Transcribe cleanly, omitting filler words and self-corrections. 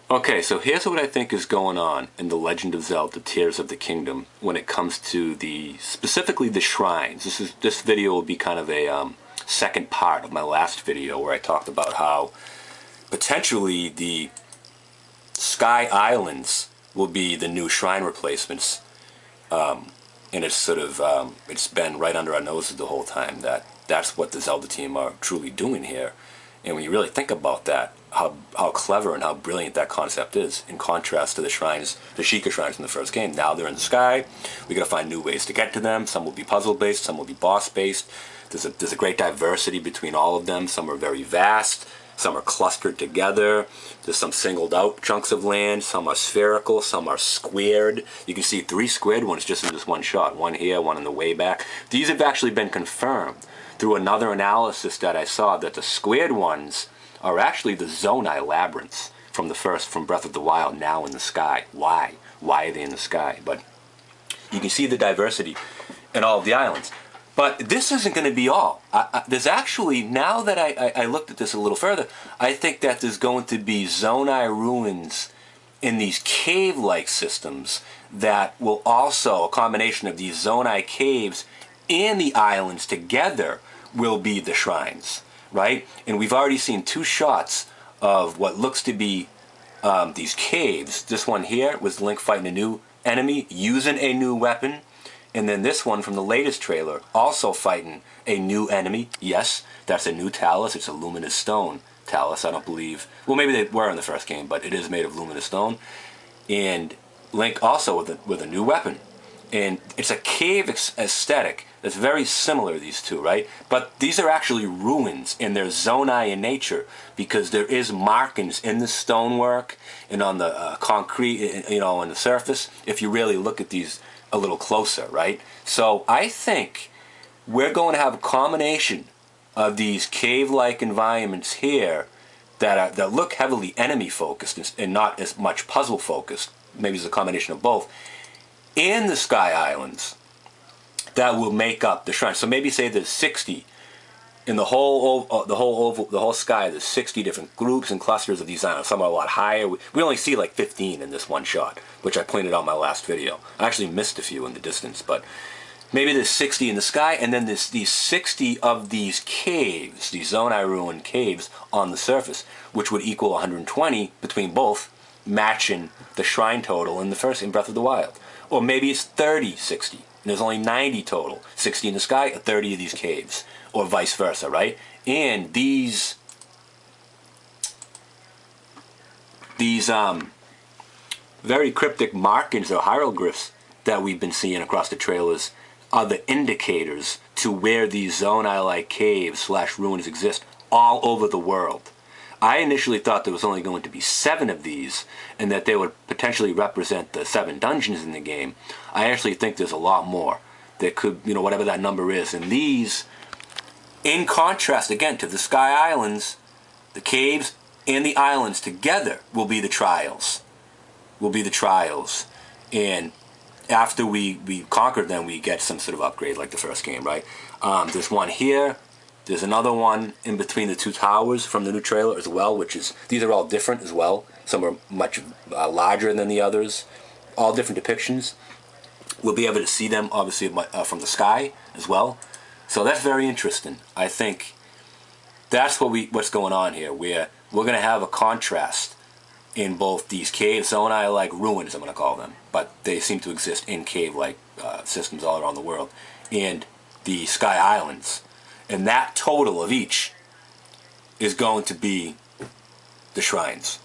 Okay, so here's what I think is going on in The Legend of Zelda: Tears of the Kingdom when it comes to specifically the shrines. This video will be kind of a second part of my last video where I talked about how potentially the Sky Islands will be the new shrine replacements, and it's sort of it's been right under our noses the whole time that that's what the Zelda team are truly doing here. And when you really think about that, how clever and how brilliant that concept is, in contrast to the shrines, the Sheikah shrines in the first game. Now they're in the sky. We got to find new ways to get to them. Some will be puzzle-based, some will be boss-based. There's a great diversity between all of them. Some are very vast, some are clustered together. There's some singled out chunks of land. Some are spherical, some are squared. You can see 3 squared ones just in this one shot. One here, one in the way back. These have actually been confirmed through another analysis that I saw, that the squared ones are actually the Zonai labyrinths from Breath of the Wild, now in the sky. Why? Why are they in the sky? But you can see the diversity in all of the islands. But this isn't going to be all. There's actually, now that I looked at this a little further, I think that there's going to be Zonai ruins in these cave-like systems that will also, a combination of these Zonai caves and the islands together will be the shrines, right? And we've already seen 2 shots of what looks to be these caves. This one here was Link fighting a new enemy using a new weapon. And then this one from the latest trailer, also fighting a new enemy. Yes, that's a new talus. It's a luminous stone talus, I don't believe. Well, maybe they were in the first game, but it is made of luminous stone. And Link also with a new weapon. And it's a cave aesthetic that's very similar, these two, right? But these are actually ruins, and they're Zonai in nature, because there is markings in the stonework and on the concrete, you know, on the surface, if you really look at these a little closer, right? So I think we're going to have a combination of these cave-like environments here that look heavily enemy-focused and not as much puzzle-focused. Maybe it's a combination of both. In the Sky Islands that will make up the shrine. So maybe say there's 60 in the whole sky. There's 60 different groups and clusters of these islands. Some are a lot higher. We only see like 15 in this one shot, which I pointed out in my last video. I actually missed a few in the distance, but maybe there's 60 in the sky, and then there's these 60 of these caves, these Zonai ruin caves on the surface, which would equal 120 between both, matching the shrine total in Breath of the Wild. Or maybe it's 30, 60, and there's only 90 total. 60 in the sky, 30 of these caves, or vice versa, right? And these very cryptic markings or hieroglyphs that we've been seeing across the trailers are the indicators to where these Zonai-like caves / ruins exist all over the world. I initially thought there was only going to be 7 of these, and that they would potentially represent the 7 dungeons in the game. I actually think there's a lot more. There could, you know, whatever that number is. And these, in contrast again to the Sky Islands, the caves and the islands together will be the trials. Will be the trials. And after we conquer them, we get some sort of upgrade like the first game, right? There's one here. There's another one in between the 2 towers from the new trailer as well, which is, these are all different as well. Some are much larger than the others. All different depictions. We'll be able to see them, obviously, from the sky as well. So that's very interesting. I think that's what's going on here. We're going to have a contrast in both these cave Zonai-like ruins, I'm going to call them. But they seem to exist in cave-like systems all around the world. And the Sky Islands. And that total of each is going to be the shrines.